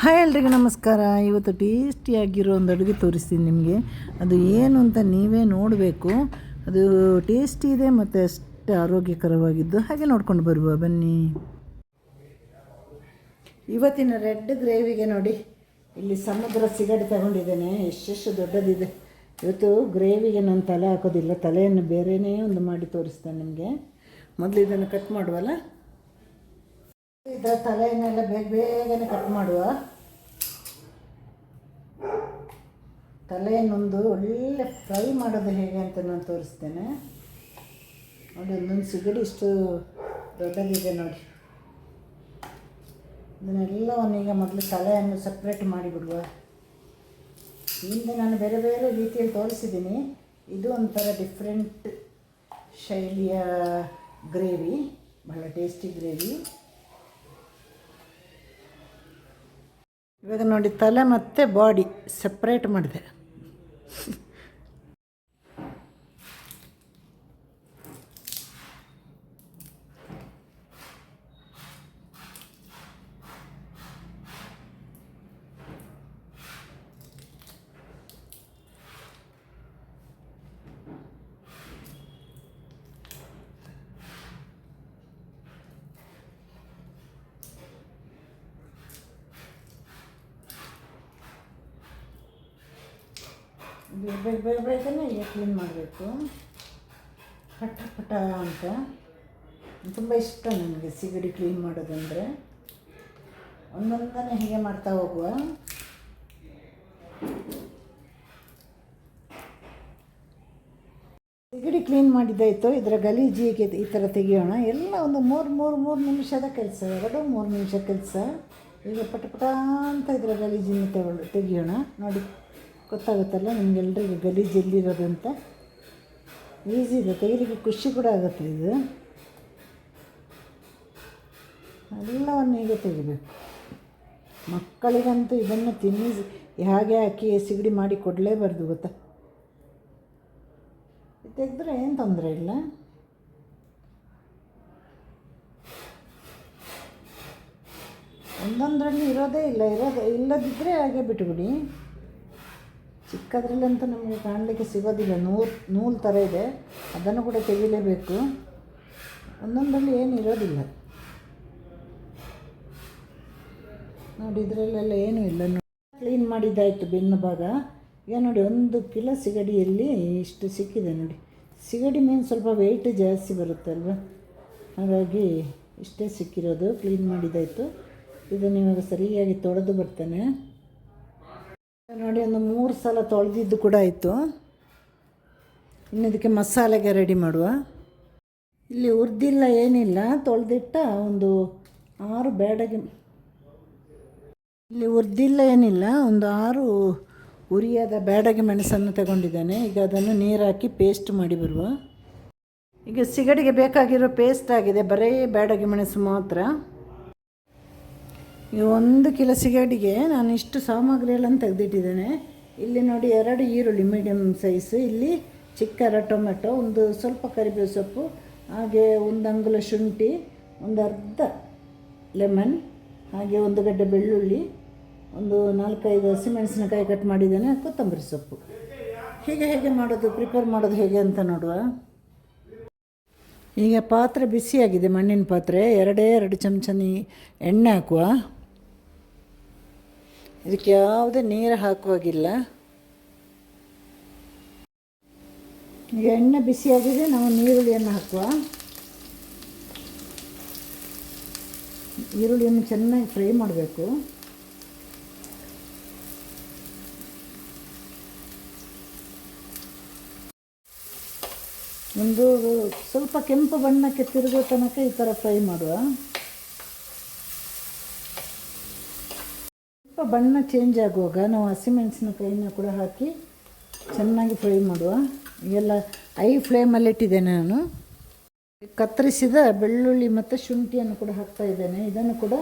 Hi ಎಲ್ರಿಗೂ ನಮಸ್ಕಾರ. ಇವತ್ತು ಟೇಸ್ಟಿಯಾಗಿರೋ ಒಂದು ಅಡುಗೆ ತೋರಿಸ್ತೀನಿ ನಿಮಗೆ. ಅದು ಏನು ಅಂತ ನೀವೇ ನೋಡಬೇಕು. ಅದು ಟೇಸ್ಟಿ ಇದೆ ಮತ್ತು ಅಷ್ಟು ಆರೋಗ್ಯಕರವಾಗಿದ್ದು, ಹಾಗೆ ನೋಡ್ಕೊಂಡು ಬರುವ ಬನ್ನಿ. ಇವತ್ತಿನ ರೆಡ್ ಗ್ರೇವಿಗೆ ನೋಡಿ, ಇಲ್ಲಿ ಸಮುದ್ರ ಸಿಗಡಿ ತಗೊಂಡಿದ್ದೇನೆ. ಎಷ್ಟೆಷ್ಟು ದೊಡ್ಡದಿದೆ. ಇವತ್ತು ಗ್ರೇವಿಗೆ ನಾನು ತಲೆ ಹಾಕೋದಿಲ್ಲ, ತಲೆಯನ್ನು ಬೇರೆಯೇ ಒಂದು ಮಾಡಿ ತೋರಿಸ್ತೇನೆ ನಿಮಗೆ. ಮೊದಲು ಇದನ್ನು ಕಟ್ ಮಾಡುವಲ್ಲ, ಇದರ ತಲೆಯನ್ನೆಲ್ಲ ಬೇಗನೆ ಕಟ್ ಮಾಡುವ. ತಲೆಯನ್ನೊಂದು ಒಳ್ಳೆ ಫ್ರೈ ಮಾಡೋದು ಹೇಗೆ ಅಂತ ನಾನು ತೋರಿಸ್ತೇನೆ ನೋಡಿ. ಒಂದೊಂದು ಸಿಗಡಿ ಇಷ್ಟು ದೊಡ್ಡದಿದೆ ನೋಡಿ. ಇದನ್ನೆಲ್ಲವನ್ನು ಈಗ ಮೊದಲು ತಲೆಯನ್ನು ಸಪ್ರೇಟ್ ಮಾಡಿಬಿಡುವ. ಹಿಂದೆ ನಾನು ಬೇರೆ ಬೇರೆ ರೀತಿಯಲ್ಲಿ ತೋರಿಸಿದ್ದೀನಿ. ಇದು ಒಂಥರ ಡಿಫ್ರೆಂಟ್ ಶೈಲಿಯ ಗ್ರೇವಿ, ಬಹಳ ಟೇಸ್ಟಿ ಗ್ರೇವಿ. ಇವಾಗ ನೋಡಿ, ತಲೆ ಮತ್ತು ಬಾಡಿ ಸಪ್ರೇಟ್ ಮಾಡಿದೆ. ಬೇಗನೆ ಈಗ ಕ್ಲೀನ್ ಮಾಡಬೇಕು, ಪಟ ಪಟ ಅಂತ. ತುಂಬ ಇಷ್ಟ ನನಗೆ ಸಿಗಡಿ ಕ್ಲೀನ್ ಮಾಡೋದಂದರೆ. ಒಂದೊಂದನೇ ಹೀಗೆ ಮಾಡ್ತಾ ಹೋಗುವ. ಸಿಗಡಿ ಕ್ಲೀನ್ ಮಾಡಿದ್ದಾಯಿತು. ಇದರ ಗಲೀಜಿಗೆ ಈ ಥರ ತೆಗಿಯೋಣ. ಎಲ್ಲ ಒಂದು ಮೂರು ನಿಮಿಷದ ಕೆಲಸ, 2-3 ನಿಮಿಷ ಕೆಲಸ. ಈಗ ಪಟ ಪಟ ಅಂತ ಇದರ ಗಲೀಜಿನ ತೆಗಿಯೋಣ. ನೋಡಿ, ಗೊತ್ತಾಗುತ್ತಲ್ಲ ನಿಮಗೆಲ್ರಿಗೂ ಗಲೀಜು ಎಲ್ಲಿರೋದು ಅಂತ. ಈಸಿ ಇದೆ, ತೆಗಿಲಿಕ್ಕೆ ಖುಷಿ ಕೂಡ ಆಗುತ್ತೆ. ಇದು ಎಲ್ಲವನ್ನು ಈಗ ತೆಗಿಬೇಕು. ಮಕ್ಕಳಿಗಂತೂ ಇದನ್ನು ಹಾಗೆ ಹಾಕಿ ಸಿಗಡಿ ಮಾಡಿ ಕೊಡಲೇಬಾರ್ದು, ಗೊತ್ತಾ. ತೆಗೆದ್ರೆ ಏನು ತೊಂದರೆ ಇಲ್ಲ. ಒಂದೊಂದರಲ್ಲಿ ಇರೋದೇ ಇಲ್ಲದಿದ್ದರೆ ಹಾಗೆ ಬಿಟ್ಟುಬಿಡಿ. ಚಿಕ್ಕದ್ರಲ್ಲಂತೂ ನಮಗೆ ಕಾಣಲಿಕ್ಕೆ ಸಿಗೋದಿಲ್ಲ. ನೂಲು ಥರ ಇದೆ, ಅದನ್ನು ಕೂಡ ತೆಗಿಲೇಬೇಕು. ಒಂದೊಂದರಲ್ಲಿ ಏನು ಇರೋದಿಲ್ಲ ನೋಡಿ. ಇದರಲ್ಲೆಲ್ಲ ಏನೂ ಇಲ್ಲ. ಕ್ಲೀನ್ ಮಾಡಿದ್ದಾಯಿತು ಬೆನ್ನು ಭಾಗ. ಈಗ ನೋಡಿ, 1 ಕಿಲೋ ಸಿಗಡಿಯಲ್ಲಿ ಇಷ್ಟು ಸಿಕ್ಕಿದೆ ನೋಡಿ. ಸಿಗಡಿ ಮೀನು ಸ್ವಲ್ಪ ವೆಯ್ಟ್ ಜಾಸ್ತಿ ಬರುತ್ತಲ್ವ, ಹಾಗಾಗಿ ಇಷ್ಟೇ ಸಿಕ್ಕಿರೋದು. ಕ್ಲೀನ್ ಮಾಡಿದ್ದಾಯಿತು. ಇದನ್ನು ಇವಾಗ ಸರಿಯಾಗಿ ತೊಳೆದು ಬರ್ತೇನೆ ನೋಡಿ. ಒಂದು 3 ಸಲ ತೊಳೆದಿದ್ದು ಕೂಡ ಆಯಿತು. ಇನ್ನು ಇದಕ್ಕೆ ಮಸಾಲೆಗೆ ರೆಡಿ ಮಾಡುವ. ಇಲ್ಲಿ ಹುರಿದಿಲ್ಲ, ಏನಿಲ್ಲ, ತೊಳೆದಿಟ್ಟ ಒಂದು 6 ಬ್ಯಾಡಗಿ. ಇಲ್ಲಿ ಹುರಿದಿಲ್ಲ, ಏನಿಲ್ಲ, ಒಂದು 6 ಉರಿಯಾದ ಬ್ಯಾಡಗಿ ಮೆಣಸನ್ನು ತಗೊಂಡಿದ್ದೇನೆ. ಈಗ ಅದನ್ನು ನೀರು ಹಾಕಿ ಪೇಸ್ಟ್ ಮಾಡಿ ಬರುವ. ಈಗ ಸಿಗಡಿಗೆ ಬೇಕಾಗಿರೋ ಪೇಸ್ಟ್ ಆಗಿದೆ, ಬರೀ ಬ್ಯಾಡಗಿ ಮೆಣಸು ಮಾತ್ರ. ಈಗ 1 ಕಿಲೋ ಸಿಗಡಿಗೆ ನಾನು ಇಷ್ಟು ಸಾಮಗ್ರಿಗಳನ್ನು ತೆಗೆದಿಟ್ಟಿದ್ದೇನೆ. ಇಲ್ಲಿ ನೋಡಿ, 2 ಈರುಳ್ಳಿ ಮೀಡಿಯಮ್ ಸೈಜು, ಇಲ್ಲಿ ಚಿಕ್ಕ 2 ಟೊಮೆಟೊ, ಒಂದು ಸ್ವಲ್ಪ ಕರಿಬೇವು ಸೊಪ್ಪು, ಹಾಗೆ 1 ಅಂಗುಲ ಶುಂಠಿ, ಒಂದು ಅರ್ಧ ಲೆಮನ್, ಹಾಗೆ 1 ಗಡ್ಡೆ ಬೆಳ್ಳುಳ್ಳಿ, ಒಂದು 4-5 ಹಸಿಮೆಣಸಿನಕಾಯಿ ಕಟ್ ಮಾಡಿದ್ದೇನೆ, ಕೊತ್ತಂಬರಿ ಸೊಪ್ಪು. ಹೇಗೆ ಮಾಡೋದು, ಪ್ರಿಪೇರ್ ಮಾಡೋದು ಹೇಗೆ ಅಂತ ನೋಡುವ. ಈಗ ಪಾತ್ರೆ ಬಿಸಿಯಾಗಿದೆ, ಮಣ್ಣಿನ ಪಾತ್ರೆ. 2 ಚಮಚ ಎಣ್ಣೆ ಹಾಕುವ. ಇದಕ್ಕೆ ಯಾವುದೇ ನೀರು ಹಾಕುವಾಗಿಲ್ಲ. ಈಗ ಎಣ್ಣೆ ಬಿಸಿಯಾಗಿದೆ, ನಾವು ಈರುಳ್ಳಿಯನ್ನು ಹಾಕುವ. ಈರುಳ್ಳಿಯನ್ನು ಚೆನ್ನಾಗಿ ಫ್ರೈ ಮಾಡಬೇಕು. ಒಂದು ಸ್ವಲ್ಪ ಕೆಂಪು ಬಣ್ಣಕ್ಕೆ ತಿರುಗೋ ತನಕ ಈ ಥರ ಫ್ರೈ ಮಾಡುವ. ಸ್ವಲ್ಪ ಬಣ್ಣ ಚೇಂಜ್ ಆಗುವಾಗ ನಾವು ಹಸಿಮೆಣಸಿನಕಾಯಿನ ಕೂಡ ಹಾಕಿ ಚೆನ್ನಾಗಿ ಫ್ರೈ ಮಾಡುವ. ಈಗೆಲ್ಲ ಹೈ ಫ್ಲೇಮಲ್ಲಿ ಇಟ್ಟಿದ್ದೇನೆ ನಾನು. ಕತ್ತರಿಸಿದ ಬೆಳ್ಳುಳ್ಳಿ ಮತ್ತು ಶುಂಠಿಯನ್ನು ಕೂಡ ಹಾಕ್ತಾ ಇದ್ದೇನೆ. ಇದನ್ನು ಕೂಡ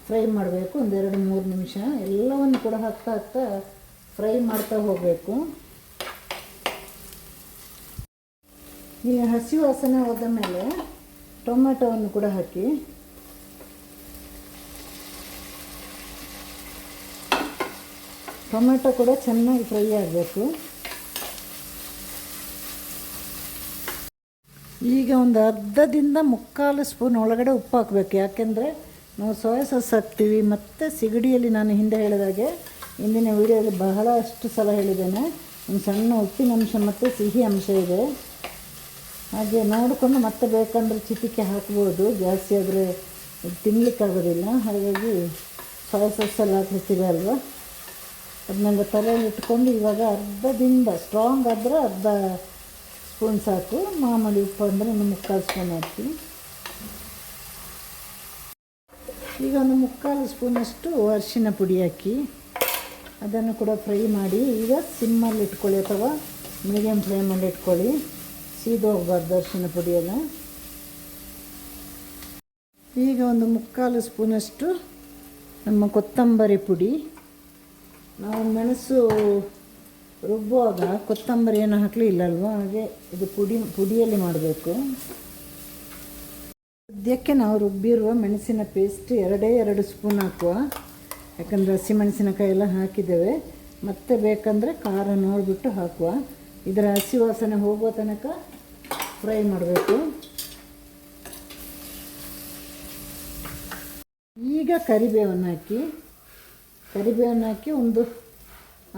ಫ್ರೈ ಮಾಡಬೇಕು ಒಂದು 2-3 ನಿಮಿಷ. ಎಲ್ಲವನ್ನು ಕೂಡ ಹಾಕ್ತಾ ಫ್ರೈ ಮಾಡ್ತಾ ಹೋಗಬೇಕು. ಈಗ ಹಸಿ ವಾಸನೆ ಹೋದ ಮೇಲೆ ಟೊಮೆಟೊವನ್ನು ಕೂಡ ಹಾಕಿ ಟೊಮೆಟೊ ಕೂಡ ಚೆನ್ನಾಗಿ ಫ್ರೈ ಆಗಬೇಕು. ಈಗ ಒಂದು ಅರ್ಧದಿಂದ 3/4 ಸ್ಪೂನ್ ಒಳಗಡೆ ಉಪ್ಪು ಹಾಕಬೇಕು. ಯಾಕೆಂದರೆ ನಾವು ಸೋಯಾ ಸಾಸ್ ಹಾಕ್ತೀವಿ. ಮತ್ತು ಸಿಗಡಿಯಲ್ಲಿ ನಾನು ಹಿಂದೆ ಹೇಳಿದಾಗೆ ಇಂದಿನ ವೀಡಿಯೋದಲ್ಲಿ ಬಹಳಷ್ಟು ಸಲ ಹೇಳಿದ್ದೇನೆ, ಒಂದು ಸಣ್ಣ ಉಪ್ಪಿನ ಅಂಶ ಮತ್ತು ಸಿಹಿ ಅಂಶ ಇದೆ. ಹಾಗೆ ನೋಡಿಕೊಂಡು ಮತ್ತೆ ಬೇಕಂದರೆ ಚಿಟಿಕೆ ಹಾಕ್ಬೋದು, ಜಾಸ್ತಿ ಆದರೆ ತಿನ್ನಲಿಕ್ಕಾಗೋದಿಲ್ಲ. ಹಾಗಾಗಿ ಸೋಯಾ ಸಾಸಲ್ಲಿ ಹಾಕ್ಲಿಕ್ಕಿದೆ ಅಲ್ವ, ಅದನ್ನೆಲ್ಲ ತಲೆಯಲ್ಲಿ ಇಟ್ಕೊಂಡು ಇವಾಗ ಅರ್ಧದಿಂದ ಸ್ಟ್ರಾಂಗ್ ಆದರೆ ಅರ್ಧ ಸ್ಪೂನ್ ಸಾಕು. ಮಾಮೂಲಿ ಉಪ್ಪು ಅಂದರೆ ಒಂದು 3/4 ಸ್ಪೂನ್ ಹಾಕ್ತೀವಿ. ಈಗ ಒಂದು 3/4 ಸ್ಪೂನಷ್ಟು ಅರಿಶಿನ ಪುಡಿ ಹಾಕಿ ಅದನ್ನು ಕೂಡ ಫ್ರೈ ಮಾಡಿ. ಈಗ ಸಿಮ್ಮಲ್ಲಿ ಇಟ್ಕೊಳ್ಳಿ ಅಥವಾ ಮೀಡಿಯಮ್ ಫ್ಲೇಮಲ್ಲಿ ಇಟ್ಕೊಳ್ಳಿ, ಸೀದೋಗಬಾರ್ದು ಅರಿಶಿನ ಪುಡಿಯೆಲ್ಲ. ಈಗ ಒಂದು 3/4 ಸ್ಪೂನಷ್ಟು ನಮ್ಮ ಕೊತ್ತಂಬರಿ ಪುಡಿ. ನಾವು ಮೆಣಸು ರುಬ್ಬುವಾಗ ಕೊತ್ತಂಬರಿ ಏನು ಹಾಕಲಿ ಇಲ್ಲಲ್ವ, ಹಾಗೆ ಇದು ಪುಡಿಯಲ್ಲಿ ಮಾಡಬೇಕು. ಸದ್ಯಕ್ಕೆ ನಾವು ರುಬ್ಬಿರುವ ಮೆಣಸಿನ ಪೇಸ್ಟ್ 2 ಸ್ಪೂನ್ ಹಾಕುವ, ಯಾಕಂದರೆ ಹಸಿಮೆಣಸಿನಕಾಯಿ ಎಲ್ಲ ಹಾಕಿದ್ದೇವೆ. ಮತ್ತೆ ಬೇಕಂದರೆ ಖಾರ ನೋಡಿಬಿಟ್ಟು ಹಾಕುವ. ಇದರ ಹಸಿ ವಾಸನೆ ಹೋಗುವ ತನಕ ಫ್ರೈ ಮಾಡಬೇಕು. ಈಗ ಕರಿಬೇವನ್ನು ಹಾಕಿ ಒಂದು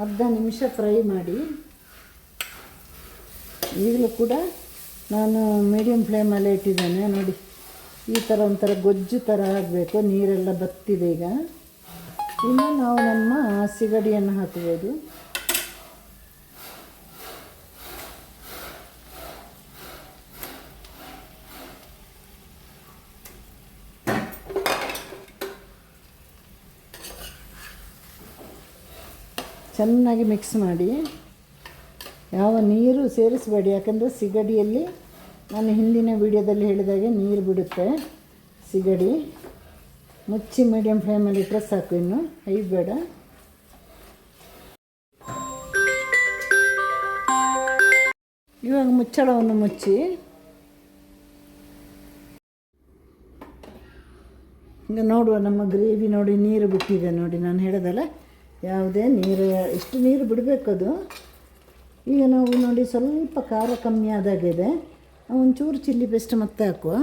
ಅರ್ಧ ನಿಮಿಷ ಫ್ರೈ ಮಾಡಿ. ಈಗಲೂ ಕೂಡ ನಾನು ಮೀಡಿಯಮ್ ಫ್ಲೇಮಲ್ಲೇ ಇಟ್ಟಿದ್ದೇನೆ. ನೋಡಿ, ಈ ಥರ ಒಂಥರ ಗೊಜ್ಜು ಥರ ಆಗಬೇಕು. ನೀರೆಲ್ಲ ಬತ್ತಿದೆ. ಈಗ ಇನ್ನು ನಾವು ನಮ್ಮ ಸಿಗಡಿಯನ್ನು ಹಾಕ್ಬೋದು. ಚೆನ್ನಾಗಿ ಮಿಕ್ಸ್ ಮಾಡಿ. ಯಾವ ನೀರು ಸೇರಿಸಬೇಡಿ, ಯಾಕಂದರೆ ಸಿಗಡಿಯಲ್ಲಿ ನಾನು ಹಿಂದಿನ ವಿಡಿಯೋದಲ್ಲಿ ಹೇಳಿದಾಗೆ ನೀರು ಬಿಡುತ್ತೆ ಸಿಗಡಿ. ಮುಚ್ಚಿ ಮೀಡಿಯಮ್ ಫ್ಲೇಮಲ್ಲಿ ಇಟ್ಟರೆ ಸಾಕು, ಇನ್ನು ಹೈ ಬೇಡ. ಇವಾಗ ಮುಚ್ಚಳವನ್ನು ಮುಚ್ಚಿ ಈಗ ನೋಡುವ. ನಮ್ಮ ಗ್ರೇವಿ ನೋಡಿ ನೀರು ಬಿಟ್ಟಿದೆ ನೋಡಿ, ನಾನು ಹೇಳೋದಲ್ಲ, ಯಾವುದೇ ನೀರು ಇಷ್ಟು ನೀರು ಬಿಡಬೇಕದು. ಈಗ ನಾವು ನೋಡಿ ಸ್ವಲ್ಪ ಖಾರ ಕಮ್ಮಿ ಆದಾಗಿದೆ, ಒಂಚೂರು ಚಿಲ್ಲಿ ಪೇಸ್ಟ್ ಮತ್ತೆ ಹಾಕುವ.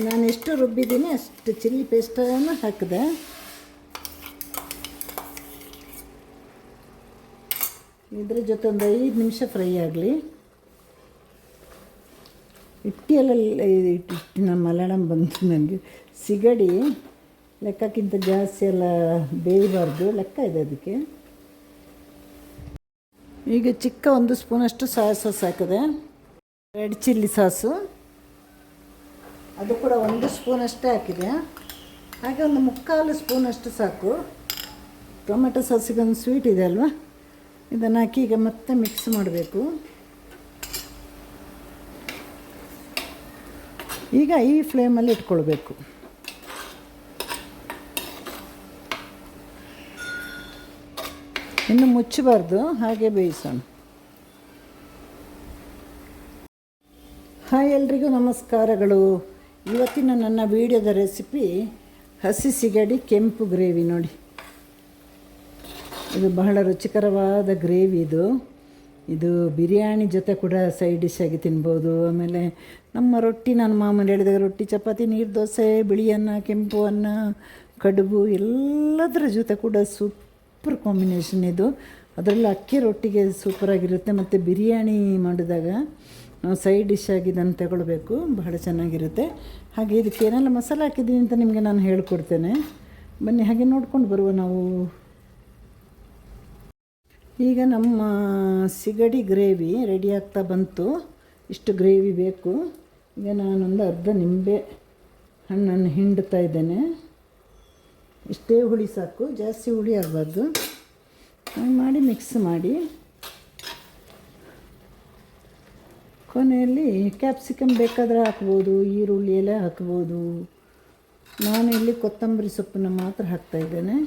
ನಾನು ಎಷ್ಟು ರುಬ್ಬಿದ್ದೀನಿ ಅಷ್ಟು ಚಿಲ್ಲಿ ಪೇಸ್ಟನ್ನು ಹಾಕಿದೆ. ಇದ್ರ ಜೊತೆ ಒಂದು 5 ನಿಮಿಷ ಫ್ರೈ ಆಗಲಿ. ಹಿಟ್ಟಿನ ಮಲಯಾಳಂ ಬಂತು ನನಗೆ. ಸಿಗಡಿ ಲೆಕ್ಕಕ್ಕಿಂತ ಜಾಸ್ತಿ ಎಲ್ಲ ಬೇಯಬಾರ್ದು, ಲೆಕ್ಕ ಇದೆ ಅದಕ್ಕೆ. ಈಗ ಚಿಕ್ಕ 1 ಸ್ಪೂನಷ್ಟು ಸೋಯಾ ಸಾಸ್ ಹಾಕಿದೆ. ರೆಡ್ ಚಿಲ್ಲಿ ಸಾಸು ಅದು ಕೂಡ 1 ಸ್ಪೂನಷ್ಟೇ ಹಾಕಿದೆ. ಹಾಗೆ ಒಂದು 3/4 ಸ್ಪೂನಷ್ಟು ಸಾಕು. ಟೊಮೆಟೊ ಸಾಸಿಗೊಂದು ಸ್ವೀಟ್ ಇದೆ ಅಲ್ವಾ, ಇದನ್ನು ಹಾಕಿ ಈಗ ಮತ್ತೆ ಮಿಕ್ಸ್ ಮಾಡಬೇಕು. ಈಗ ಈ ಫ್ಲೇಮಲ್ಲಿ ಇಟ್ಕೊಳ್ಬೇಕು. ಇನ್ನು ಮುಚ್ಚಬಾರ್ದು, ಹಾಗೆ ಬೇಯಿಸೋಣ. ಹಾಯ್, ಎಲ್ರಿಗೂ ನಮಸ್ಕಾರಗಳು. ಇವತ್ತಿನ ನನ್ನ ವಿಡಿಯೋದ ರೆಸಿಪಿ ಹಸಿ ಸಿಗಡಿ ಕೆಂಪು ಗ್ರೇವಿ. ನೋಡಿ, ಇದು ಬಹಳ ರುಚಿಕರವಾದ ಗ್ರೇವಿ. ಇದು ಬಿರಿಯಾನಿ ಜೊತೆ ಕೂಡ ಸೈಡ್ ಡಿಶ್ ಆಗಿ ತಿನ್ಬೋದು. ಆಮೇಲೆ ನಮ್ಮ ರೊಟ್ಟಿ, ನಾನು ಮಾಮೂಲಿ ಹೇಳಿದಾಗ ರೊಟ್ಟಿ, ಚಪಾತಿ, ನೀರು ದೋಸೆ, ಬಿಳಿ ಅನ್ನ, ಕೆಂಪು ಅನ್ನ, ಕಡುಬು ಎಲ್ಲದರ ಜೊತೆ ಕೂಡ ಸೂಪರ್ ಕಾಂಬಿನೇಷನ್ ಇದು. ಅದರಲ್ಲಿ ಅಕ್ಕಿ ರೊಟ್ಟಿಗೆ ಸೂಪರಾಗಿರುತ್ತೆ. ಮತ್ತು ಬಿರಿಯಾನಿ ಮಾಡಿದಾಗ ನಾವು ಸೈಡ್ ಡಿಶ್ ಆಗಿ ಇದನ್ನು ತಗೊಳ್ಬೇಕು, ಬಹಳ ಚೆನ್ನಾಗಿರುತ್ತೆ. ಹಾಗೆ ಇದಕ್ಕೆ ಏನೆಲ್ಲ ಮಸಾಲೆ ಹಾಕಿದ್ದೀನಿ ಅಂತ ನಿಮಗೆ ನಾನು ಹೇಳ್ಕೊಡ್ತೇನೆ. ಬನ್ನಿ ಹಾಗೆ ನೋಡ್ಕೊಂಡು ಬರುವ ನಾವು. ಈಗ ನಮ್ಮ ಸಿಗಡಿ ಗ್ರೇವಿ ರೆಡಿ ಆಗ್ತಾ ಬಂತು. ಇಷ್ಟು ಗ್ರೇವಿ ಬೇಕು. ಈಗ ನಾನೊಂದು ಅರ್ಧ ನಿಂಬೆ ಹಣ್ಣನ್ನು ಹಿಂಡ್ತಾ ಇದ್ದೇನೆ. ಇಷ್ಟೇ ಹುಳಿ ಸಾಕು, ಜಾಸ್ತಿ ಹುಳಿ ಆಗಬಾರ್ದು. ಮಾಡಿ ಮಿಕ್ಸ್ ಮಾಡಿ. ಕೊನೆಯಲ್ಲಿ ಕ್ಯಾಪ್ಸಿಕಮ್ ಬೇಕಾದರೆ ಹಾಕ್ಬೋದು, ಈರುಳ್ಳಿ ಎಲ್ಲ ಹಾಕ್ಬೋದು. ನಾನು ಇಲ್ಲಿ ಕೊತ್ತಂಬರಿ ಸೊಪ್ಪನ್ನು ಮಾತ್ರ ಹಾಕ್ತಾಯಿದ್ದೇನೆ.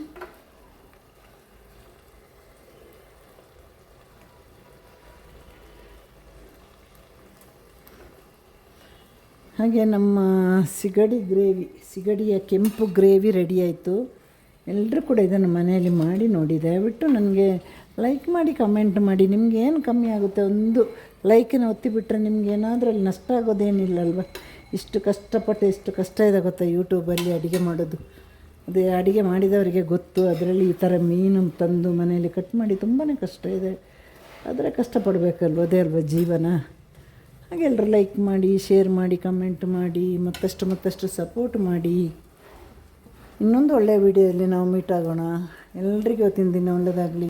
ಹಾಗೆ ನಮ್ಮ ಸಿಗಡಿಯ ಕೆಂಪು ಗ್ರೇವಿ ರೆಡಿ ಆಯಿತು. ಎಲ್ಲರೂ ಕೂಡ ಇದನ್ನು ಮನೆಯಲ್ಲಿ ಮಾಡಿ ನೋಡಿ. ದಯವಿಟ್ಟು ನನಗೆ ಲೈಕ್ ಮಾಡಿ, ಕಮೆಂಟ್ ಮಾಡಿ. ನಿಮ್ಗೆ ಏನು ಕಮ್ಮಿ ಆಗುತ್ತೆ, ಒಂದು ಲೈಕನ್ನು ಒತ್ತಿಬಿಟ್ರೆ ನಿಮ್ಗೆ ಏನಾದರೂ ಅಲ್ಲಿ ನಷ್ಟ ಆಗೋದೇನಿಲ್ಲ ಅಲ್ವ. ಇಷ್ಟು ಕಷ್ಟಪಟ್ಟು ಎಷ್ಟು ಕಷ್ಟ ಇದೆ ಗೊತ್ತಾ ಯೂಟ್ಯೂಬಲ್ಲಿ ಅಡುಗೆ ಮಾಡೋದು. ಅದೇ ಅಡುಗೆ ಮಾಡಿದವರಿಗೆ ಗೊತ್ತು. ಅದರಲ್ಲಿ ಈ ಥರ ಮೀನು ತಂದು ಮನೆಯಲ್ಲಿ ಕಟ್ ಮಾಡಿ ತುಂಬಾ ಕಷ್ಟ ಇದೆ. ಆದರೆ ಕಷ್ಟಪಡಬೇಕಲ್ವ, ಅದೇ ಅಲ್ವ ಜೀವನ. ಹಾಗೆ ಎಲ್ಲರೂ ಲೈಕ್ ಮಾಡಿ, ಶೇರ್ ಮಾಡಿ, ಕಮೆಂಟ್ ಮಾಡಿ, ಮತ್ತಷ್ಟು ಸಪೋರ್ಟ್ ಮಾಡಿ. ಇನ್ನೊಂದು ಒಳ್ಳೆಯ ವಿಡಿಯೋದಲ್ಲಿ ನಾವು ಮೀಟ್ ಆಗೋಣ. ಎಲ್ರಿಗೂ ಇವತ್ತಿನ ದಿನ ಒಳ್ಳೆಯದಾಗಲಿ.